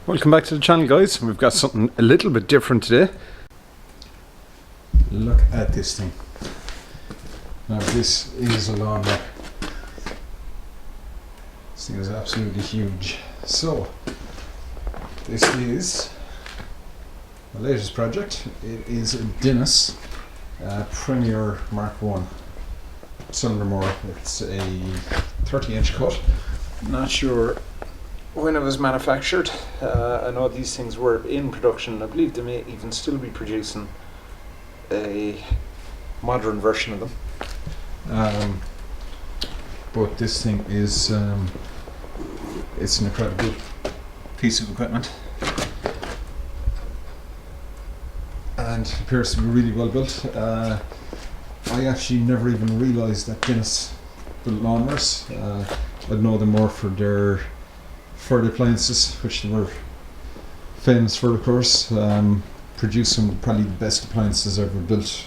Welcome back to the channel, guys. We've got something a little bit different today. Look at this thing. Now this is a lawnmower. This thing is absolutely huge. So this is the latest project. It is a Dennis Premier MK1 cylinder mower. It's a 30-inch cut. Not sure when it was manufactured. I know these things were in production. I believe they may even still be producing a modern version of them. But this thing is it's an incredible piece of equipment, and it appears to be really well built. I actually never even realised that Dennis built lawnmowers. I'd know them more for their appliances, which they were famous for, of course. Produce some probably the best appliances ever built.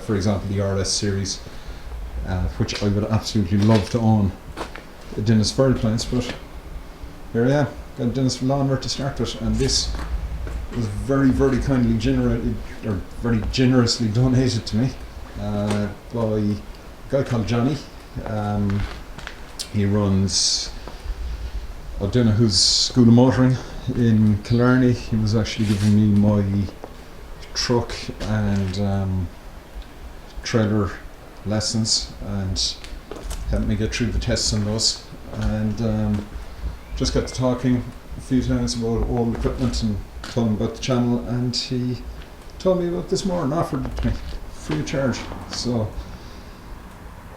For example, the RS series, which I would absolutely love to own a Dennis fire appliance, but here I am, got a Dennis lawnmower to start with, and this was very kindly very generously donated to me by a guy called Johnny. He runs, I don't know whose School of Motoring in Killarney. He was actually giving me my truck and trailer lessons and helped me get through the tests on those, and just got to talking a few times about old equipment and told him about the channel, and he told me about this mower and offered it to me free of charge. So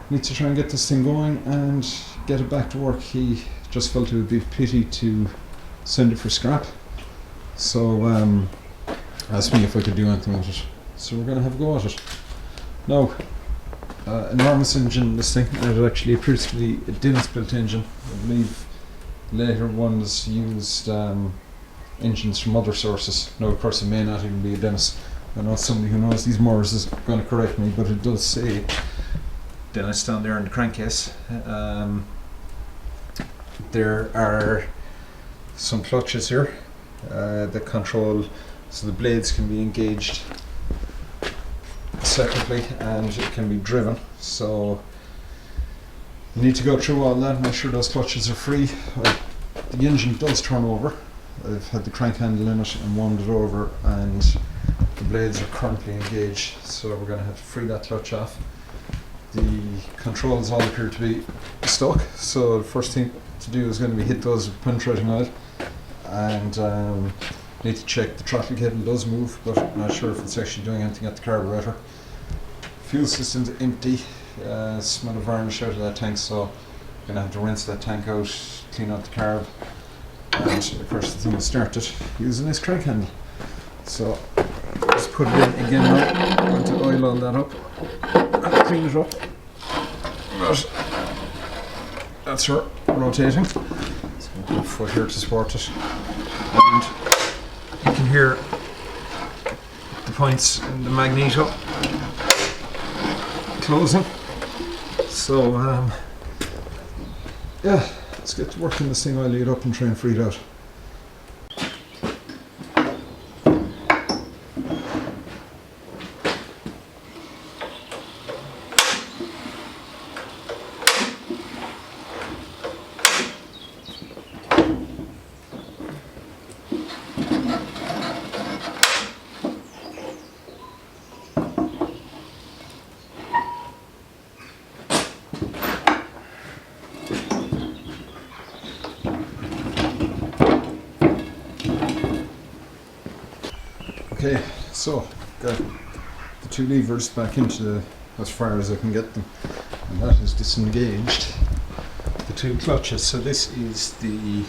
need to try and get this thing going and get it back to work. He just felt it would be a pity to send it for scrap, so asked me if I could do anything with it. So we're going to have a go at it. Now, enormous engine, this thing. It actually appears to be a Dennis built engine. I believe later ones used engines from other sources. Now of course it may not even be a Dennis. I know somebody who knows these mowers is going to correct me, but it does say Dennis down there in the crankcase. There are some clutches here that control, so the blades can be engaged separately and it can be driven. So you need to go through all that, make sure those clutches are free. The engine does turn over. I've had the crank handle in it and wound it over, and the blades are currently engaged, so we're going to have to free that clutch off. The controls all appear to be stuck, so the first thing to do is going to be hit those with penetrating oil, and need to check the throttle cable does move, but I'm not sure if it's actually doing anything at the carburetor. Fuel system's empty. Smell of varnish out of that tank, so I'm going to have to rinse that tank out, clean out the carb, and of course the thing is started using this crank handle. So just put it in again now. I'm going to oil all that up and clean it up. But that's her rotating. So I'm going to put a foot here to support it, and you can hear the points in the magneto closing. So yeah, let's get to work on this thing, oil it up and try and free it out. Okay, so got the two levers back into as far as I can get them, and that is disengaged the two clutches. So this is the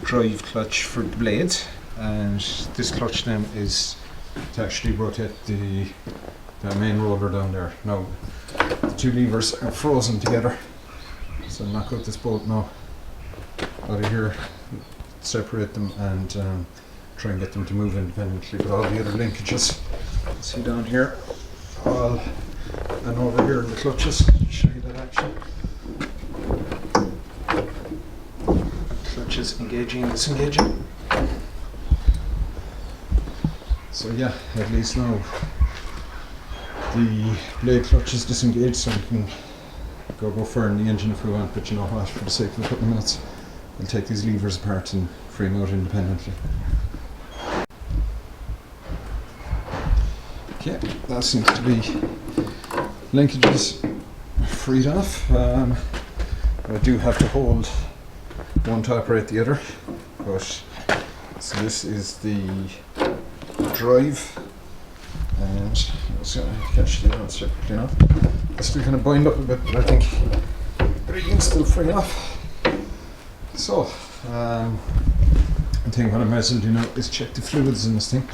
drive clutch for the blades, and this clutch then is to actually rotate the main roller down there. Now the two levers are frozen together, so I'll knock out this bolt now out of here, separate them, and try and get them to move independently, but all the other linkages, see down here, all, and over here in the clutches, show you that action. clutches engaging and disengaging. So yeah, at least now the blade clutch is disengaged, so we can go further in the engine if we want, but you know what, for the sake of a couple of minutes we'll take these levers apart and free them out independently. Okay, that seems to be linkages freed off. I do have to hold one to operate the other, but so this is the drive, and I'm just going to catch the other separately now. It's still kind of bind up a bit, but I think everything's still free off. So, I think what I might as well do now is check the fluids in this thing.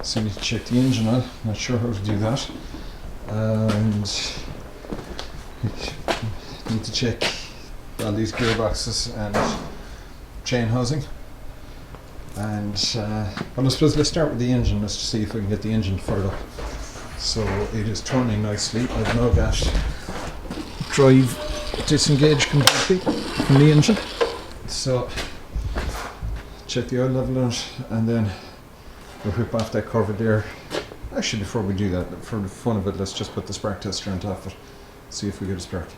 So I need to check the engine oil, not sure how to do that. And need to check all these gearboxes and chain housing. And well, I suppose let's start with the engine, let's see if we can get the engine fired up. So it is turning nicely. I've now got drive disengaged completely from the engine. So check the oil level out, and then we'll whip off that cover there. Actually, before we do that, for the fun of it, let's just put the spark tester on top of it, see if we get a spark.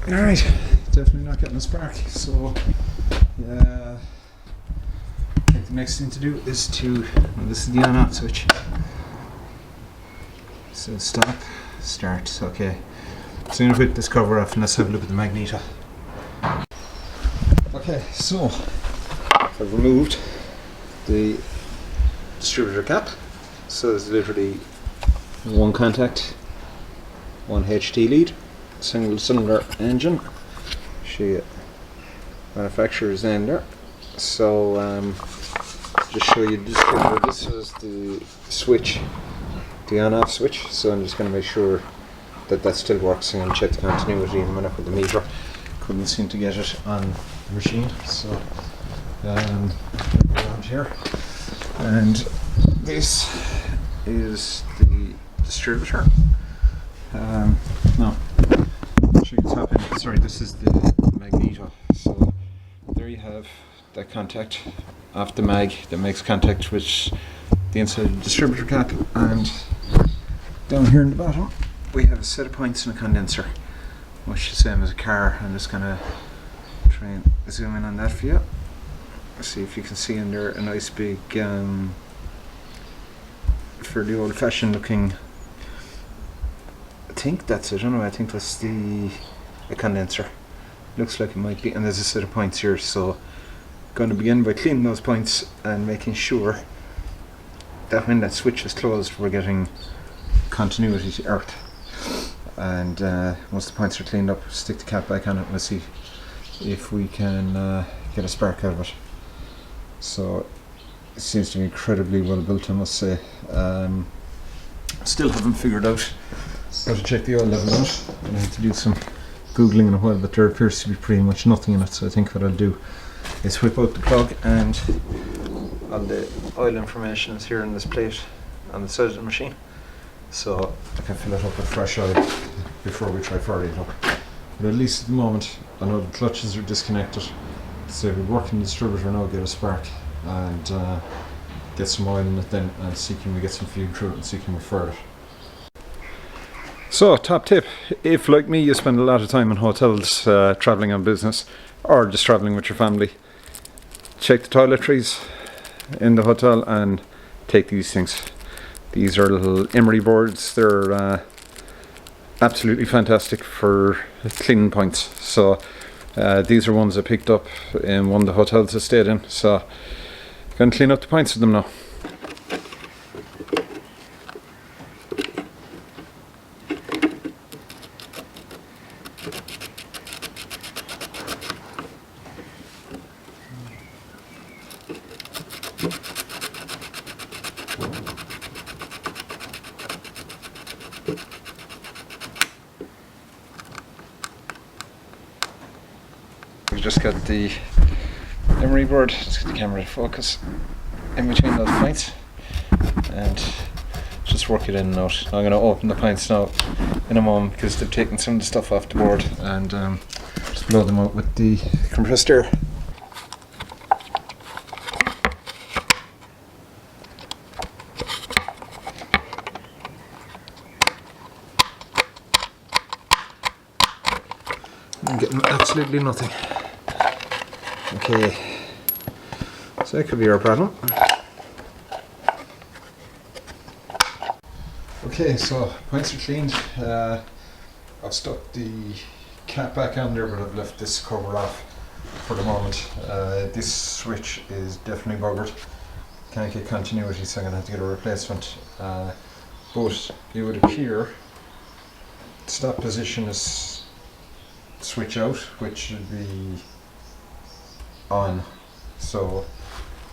Alright, definitely not getting a spark, so I think the next thing to do is to, well, this is the on-off switch. So stop, start, okay. So I'm going to put this cover off and let's have a look at the magneto. Okay, so I've removed the distributor cap. So there's literally one contact, one HT lead, single cylinder engine. Show you manufacturer's name there. So just show you the distributor. This is the switch, the on-off switch. So I'm just going to make sure that that still works. I'm going to check the continuity in a minute with the meter. Couldn't seem to get it on the machine, so around here. And this is the distributor. No, show you the top end. Sorry, this is the magneto. So there you have that contact off the mag that makes contact with the inside of the distributor cap, and down here in the bottom we have a set of points and a condenser, much the same as a car. I'm just going to try and zoom in on that for you. See if you can see in there a nice big, for the old fashioned looking, I think that's it, anyway, I think that's the condenser. Looks like it might be, and there's a set of points here, so going to begin by cleaning those points and making sure that when that switch is closed we're getting continuity to earth. And once the points are cleaned up, stick the cap back on it and we'll see if we can get a spark out of it. So it seems to be incredibly well built, I must say. Still haven't figured out how to check the oil level out. I need to do some googling in a while, but there appears to be pretty much nothing in it, so I think what I'll do is whip out the plug, and all the oil information is here in this plate on the side of the machine, so I can fill it up with fresh oil before we try firing it up. But at least at the moment I know the clutches are disconnected, so we'll work in the distributor now, get a spark and get some oil in it then, and see can we get some fuel through it and see can we fire it. So, top tip, if like me you spend a lot of time in hotels travelling on business or just travelling with your family, check the toiletries in the hotel and take these things. These are little emery boards. They're absolutely fantastic for cleaning points. So these are ones I picked up in one of the hotels I stayed in, so I'm going to clean up the points with them now. We just got the emery board, let's get the camera to focus. in between those pints and just work it in and out. I'm going to open the pints now in a moment because they've taken some of the stuff off the board, and just blow them out with the compressed air. I'm getting absolutely nothing. Okay, so that could be our problem. Okay, so pints are cleaned. I've stuck the cap back on there, but I've left this cover off for the moment. This switch is definitely buggered. Can't get continuity, so I'm going to have to get a replacement. But it would appear the stop position is switch out, which should be on. So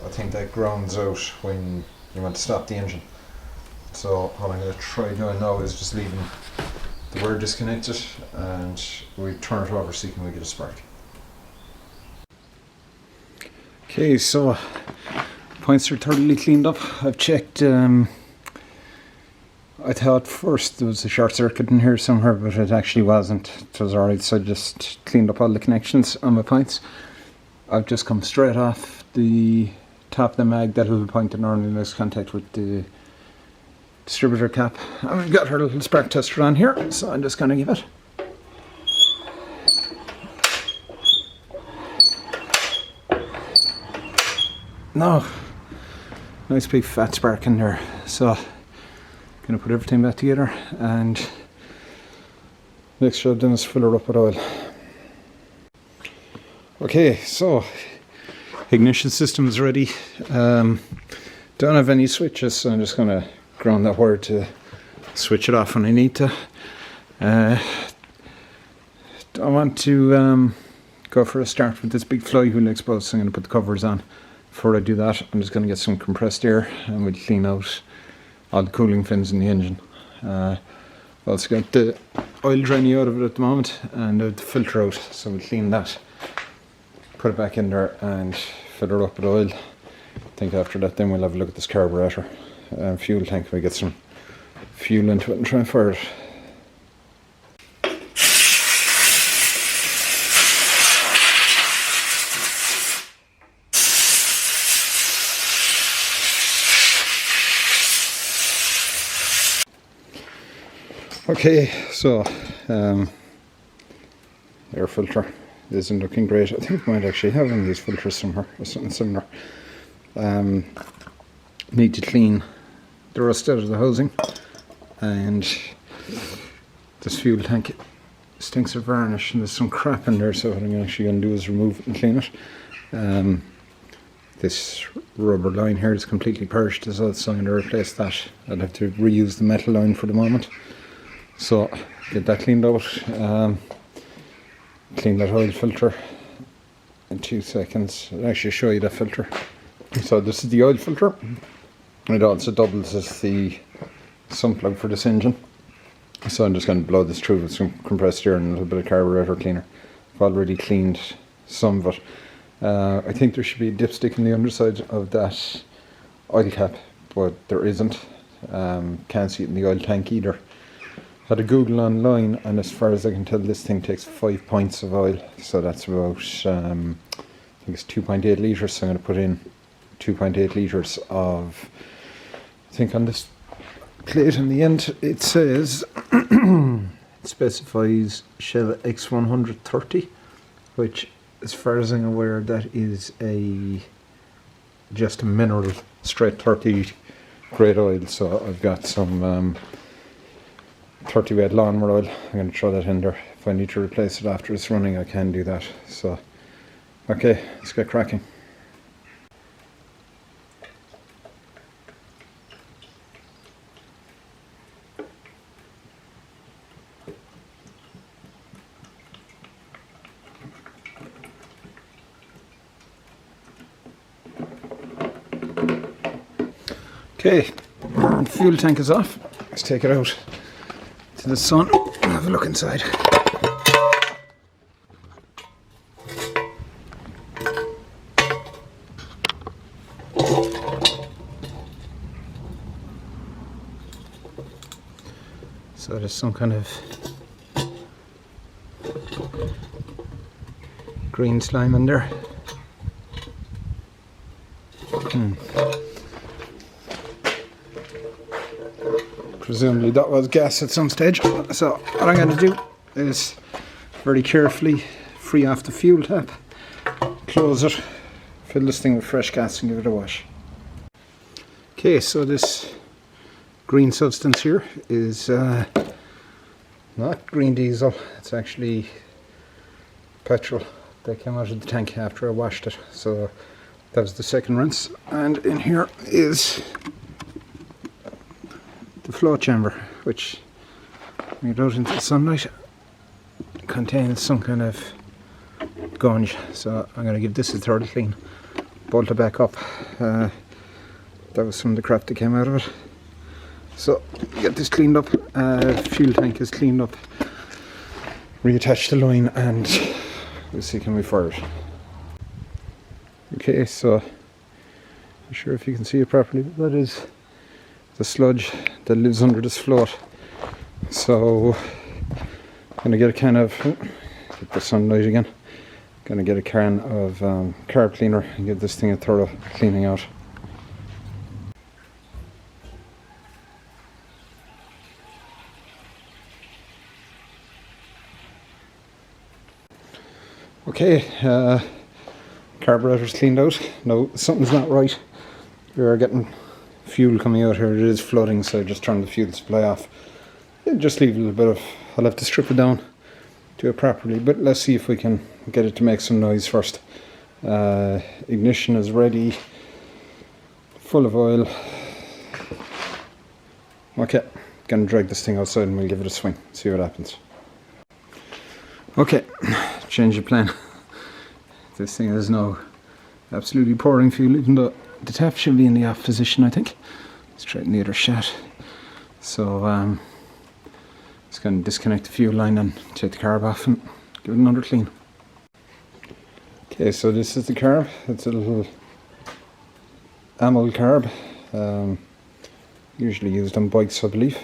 I think that grounds out when you want to stop the engine. So what I'm going to try doing now is just leaving the wire disconnected, and we turn it over so you can get a spark. Okay, so points are thoroughly cleaned up. I've checked. I thought first there was a short circuit in here somewhere, but it actually wasn't. It was alright, so I just cleaned up all the connections on my points. I've just come straight off the top of the mag. That little point that normally makes contact with the distributor cap, and we've got our little spark tester on here, so I'm just going to give it. No, nice big fat spark in there. So going to put everything back together, and next job then is fill her up with oil. Okay, so ignition system is ready. Don't have any switches, so I'm just going to ground that wire to switch it off when I need to. I want to go for a start with this big flywheel exposed, so I'm going to put the covers on. Before I do that, I'm just going to get some compressed air, and we'll clean out all the cooling fins in the engine. Also got the oil draining out of it at the moment, and the filter out, so we'll clean that, put it back in there and fill it up with oil. I think after that then we'll have a look at this carburetor and fuel tank. We get some fuel into it and try and fire it. Okay, so air filter isn't looking great. I think we might actually have one of these filters somewhere or something similar. Need to clean the rust out of the housing, and this fuel tank stinks of varnish, and there's some crap in there, so what I'm actually going to do is remove it and clean it. This rubber line here is completely perished as well, so I'm going to replace that. I'll have to reuse the metal line for the moment. So get that cleaned out, clean that oil filter in 2 seconds. I'll actually show you that filter. So this is the oil filter. It also doubles as the sump plug for this engine. So I'm just going to blow this through with some compressed air and a little bit of carburetor cleaner. I've already cleaned some of it. I think there should be a dipstick in the underside of that oil cap, but there isn't. Can't see it in the oil tank either. Had a Google online, and as far as I can tell, this thing takes 5 pints of oil, so that's about I think it's 2.8 litres. So I'm going to put in 2.8 litres of, I think on this plate in the end it says it specifies Shell X130, which as far as I'm aware that is just a mineral straight 30 grade oil. So I've got some 30 weight lawnmower oil. I'm going to throw that in there. If I need to replace it after it's running, I can do that. So okay, let's get cracking. Okay, fuel tank is off. Let's take it out to the sun and have a look inside. So there's some kind of green slime in there. Presumably that was gas at some stage. So what I'm going to do is very carefully free off the fuel tap, close it, fill this thing with fresh gas and give it a wash. Okay, so this green substance here is not green diesel, it's actually petrol that came out of the tank after I washed it. So that was the second rinse, and in here is the flow chamber, which when you go out into the sunlight contains some kind of gunge. So I'm going to give this a thorough clean, bolt it back up. That was some of the crap that came out of it. So get this cleaned up, fuel tank is cleaned up, reattach the line, and we'll see can we fire it. Okay, so I'm sure if you can see it properly, that is the sludge that lives under this float. So I'm going to get a can of, get the sunlight again, going to get a can of carb cleaner and give this thing a thorough cleaning out. Okay, carburetor's cleaned out. No, something's not right. We are getting fuel coming out here. It is flooding, so I just turned the fuel supply off. Just leave a little bit of, I'll have to strip it down, do it properly, but let's see if we can get it to make some noise first. Ignition is ready, full of oil. Okay, gonna drag this thing outside and we'll give it a swing, see what happens. Okay, change of plan. This thing is now absolutely pouring fuel, even though the tap should be in the off position, I think. Let's try the other shot. So just going to disconnect the fuel line and take the carb off and give it another clean. Okay, so this is the carb. It's a little amyl carb, usually used on bikes, I believe,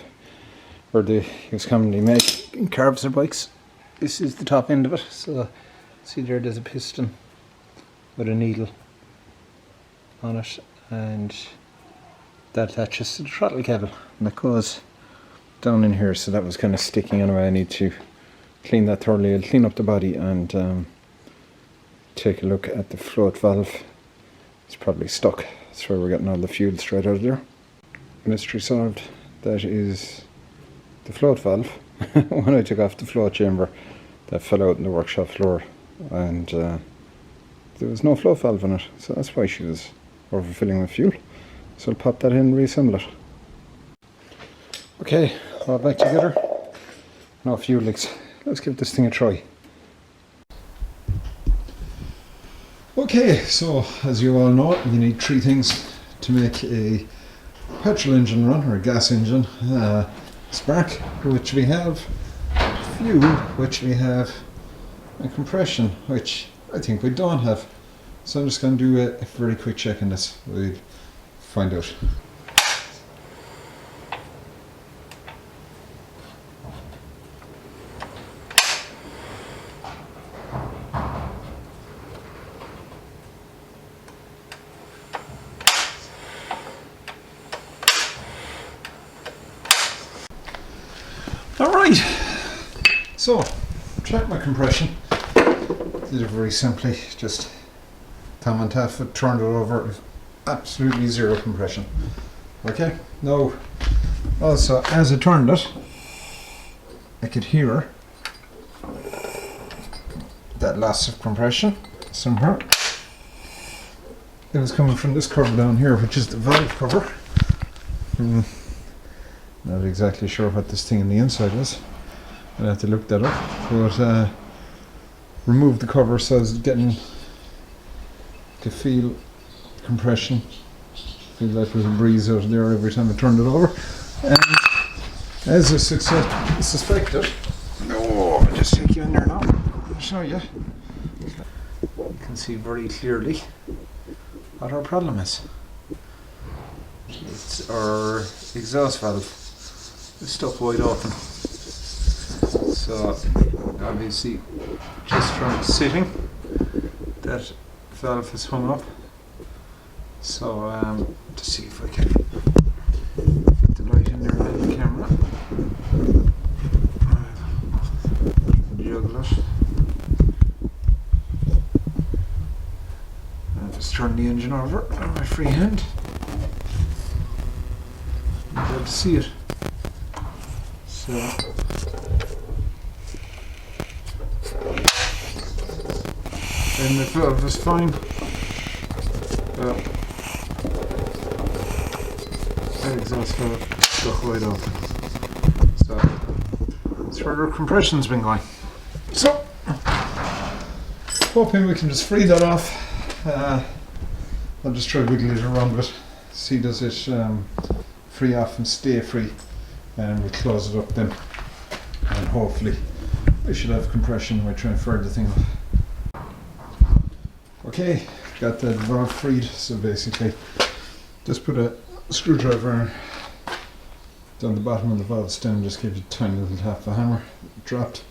or they use commonly made in carbs or bikes. This is the top end of it, so see there's a piston with a needle on it, and that attaches to the throttle cable, and that goes down in here. So that was kind of sticking anyway. I need to clean that thoroughly. I'll clean up the body and take a look at the float valve. It's probably stuck. That's where we're getting all the fuel straight out of there. Mystery solved. That is the float valve. When I took off the float chamber, that fell out in the workshop floor, and there was no float valve in it, so that's why she was overfilling with fuel. So I'll pop that in and reassemble it. Okay, all back together. No fuel leaks. Let's give this thing a try. Okay, so as you all know, you need three things to make a petrol engine run, or a gas engine. Spark, which we have, fuel, which we have, and compression, which I think we don't have. So I'm just going to do a very quick check on this. We'll find out. Alright, so check my compression. Did it very simply, just thumb and tap it, turned it over, absolutely zero compression. Okay, now also as I turned it, I could hear that loss of compression somewhere. It was coming from this cover down here, which is the valve cover. Not exactly sure what this thing on the inside is. I'll have to look that up. But remove the cover so I was getting to feel compression. Feel that little breeze out there every time I turned it over. And as I suspected, I'll just take you in there now. I'll show you. You can see very clearly what our problem is. It's our exhaust valve. the stuff wide open. So obviously just from sitting that valve has hung up. So to see if I can get the light in there in the camera. Juggle it. I'll just turn the engine over on my free hand. You'll be able to see it. So and the valve is fine. The exhaust valve stuck wide open. So that's where the compression's been going. So hoping we can just free that off. I'll just try wiggling it around a bit. See does it free off and stay free, and we'll close it up then, and hopefully we should have compression when we try and fire the thing off. Okay, got the valve freed, so basically just put a screwdriver down the bottom of the valve stem, just gave it a tiny little tap of a hammer, dropped,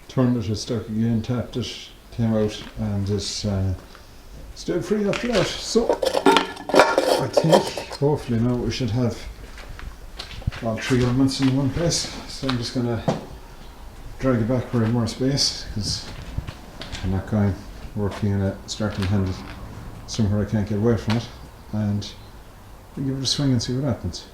turned it, it stuck again, tapped it, came out, and just stayed free after that. So I think hopefully now we should have all three elements in one place. So I'm just going to drag it back for more space, because I'm not going working in a starting handle somewhere I can't get away from it, and we'll give it a swing and see what happens.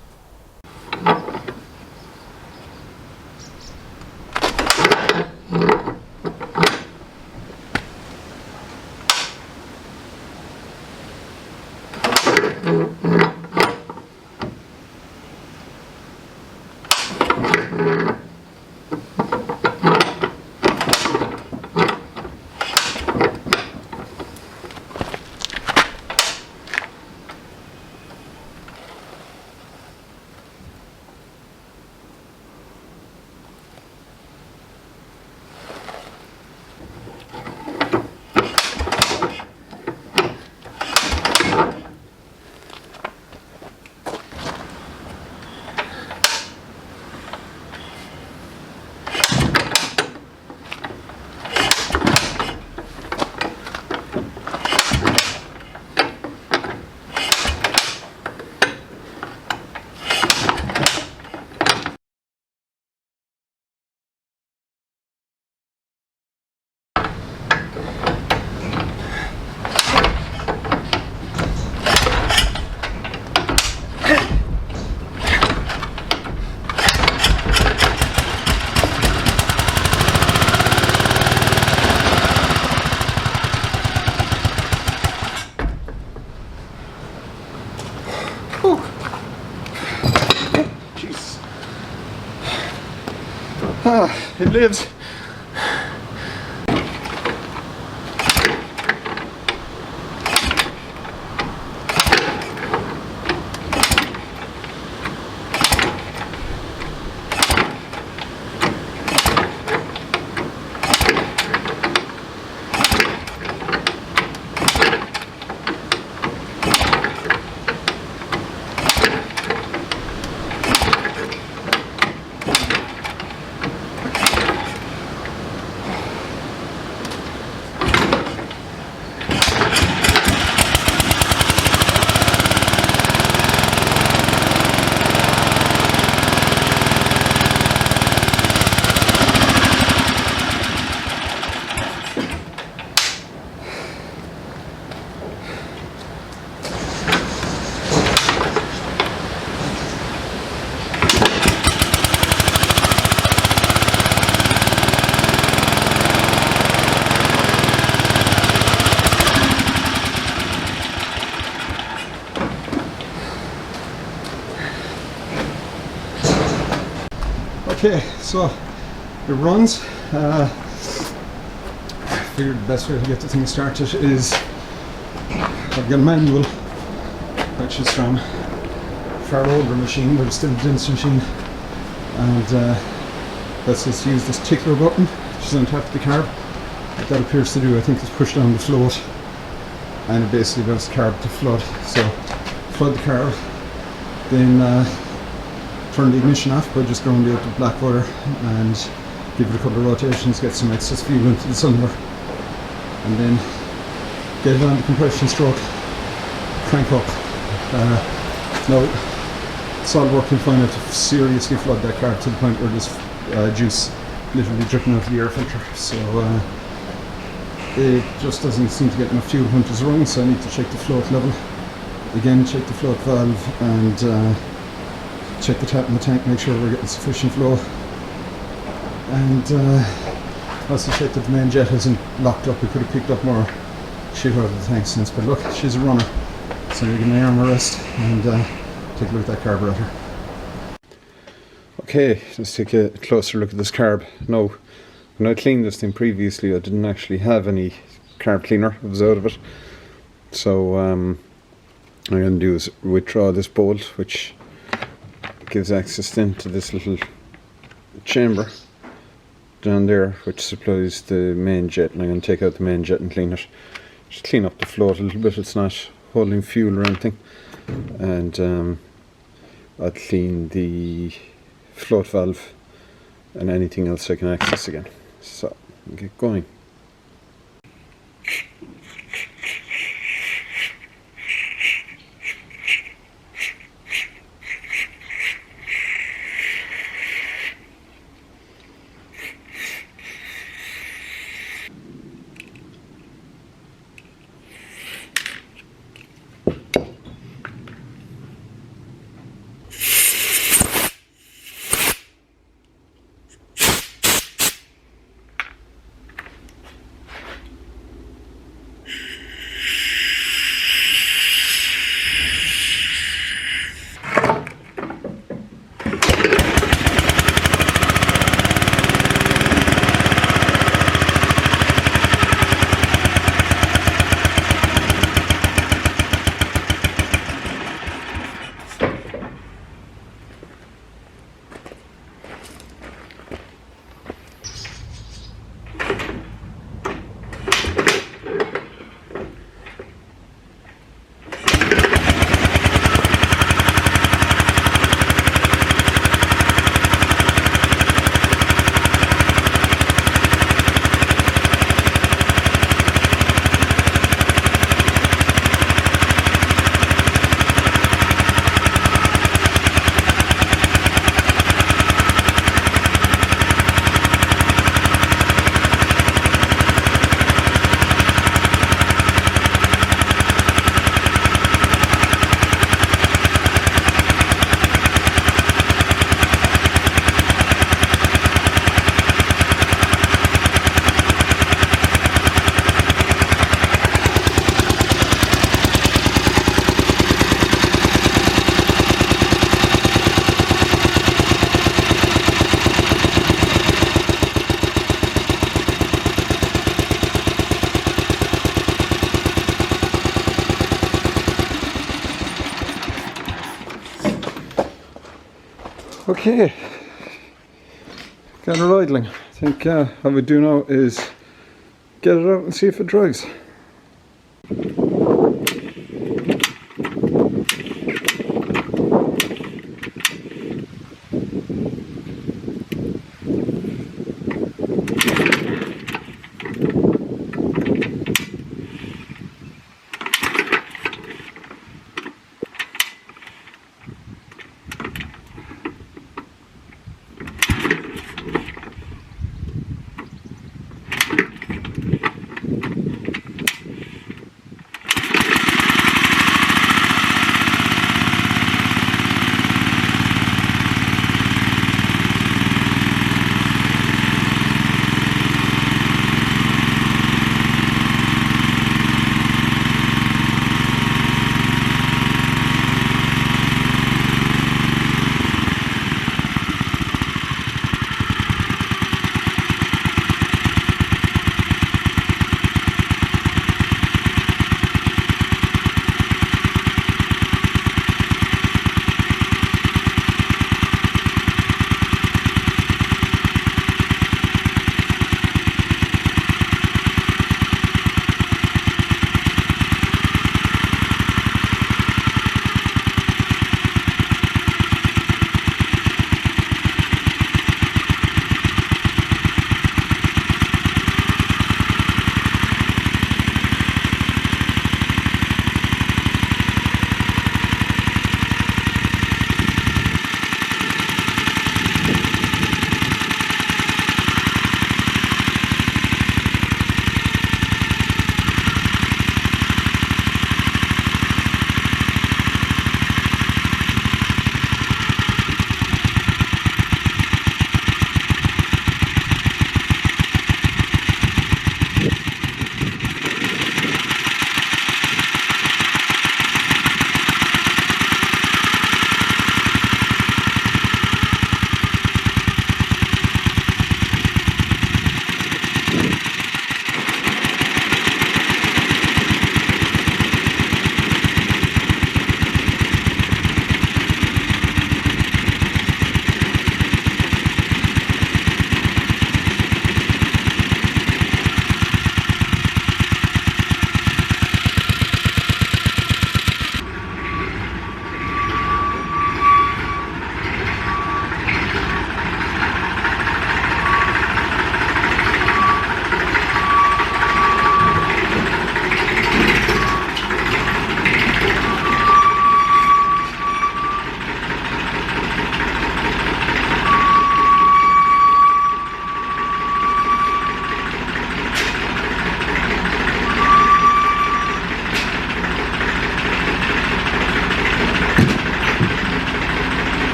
It lives. Okay, so it runs. I figured the best way to get the thing started is I've got a manual, which is from a far older machine, but it's still a Dennis machine, and let's just use this tickler button, which is on top of the carb. What that appears to do, I think, is push down the float, and it basically allows the carb to flood. So flood the carb, then turn the ignition off by just going out the black wire and give it a couple of rotations, get some excess fuel into the cylinder, and then get it on the compression stroke, crank up. Now it's all working fine. I have to seriously flood that car to the point where there's juice literally dripping out of the air filter, so it just doesn't seem to get enough fuel when it's running, so I need to check the float level again, check the float valve, and check the tap in the tank, make sure we're getting sufficient flow, and also check that the main jet isn't locked up. We could have picked up more shit out of the tank since, but look, she's a runner, so you give my arm a rest and take a look at that carburetor. Okay, let's take a closer look at this carb. Now, when I cleaned this thing previously, I didn't actually have any carb cleaner. I was out of it. So what I'm going to do is withdraw this bolt, which gives access then to this little chamber down there, which supplies the main jet. And I'm going to take out the main jet and clean it. Just clean up the float a little bit. It's not holding fuel or anything. And I'll clean the float valve and anything else I can access again. So, get going. Okay, got it idling. I think what we do now is get it out and see if it drives.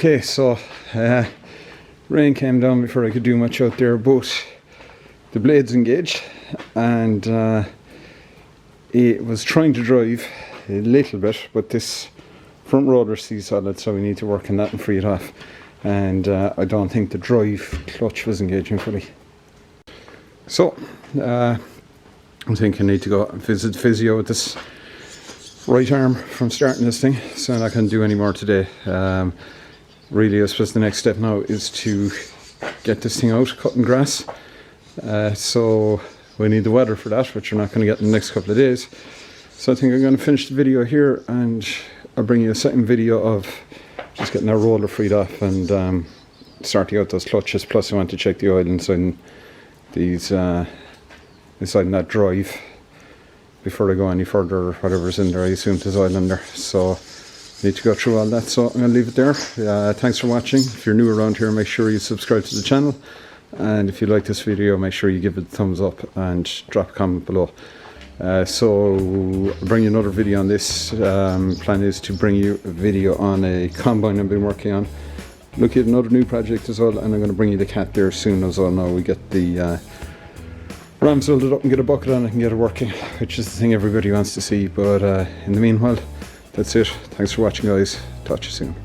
Okay, so rain came down before I could do much out there, but the blade's engaged, and it was trying to drive a little bit, but this front roller sees solid, so we need to work on that and free it off. And I don't think the drive clutch was engaging fully. So I think I need to go visit physio with this right arm from starting this thing, so I'm not going to do any more today. Really, I suppose the next step now is to get this thing out, cutting grass. So we need the weather for that, which we're not going to get in the next couple of days. So I think I'm going to finish the video here, and I'll bring you a second video of just getting our roller freed off and starting out those clutches. Plus I want to check the oil inside these inside that drive before I go any further. Whatever's in there, I assume there's oil in there, so need to go through all that. So I'm going to leave it there. Thanks for watching. If you're new around here, make sure you subscribe to the channel, and if you like this video, make sure you give it a thumbs up and drop a comment below. So I'll bring you another video on this. Plan is to bring you a video on a combine I've been working on. Look at another new project as well, and I'm going to bring you the cat there soon as well. Now we get the rams filled up and get a bucket on it and get it working, which is the thing everybody wants to see. But in the meanwhile, that's it. Thanks for watching, guys. Talk to you soon.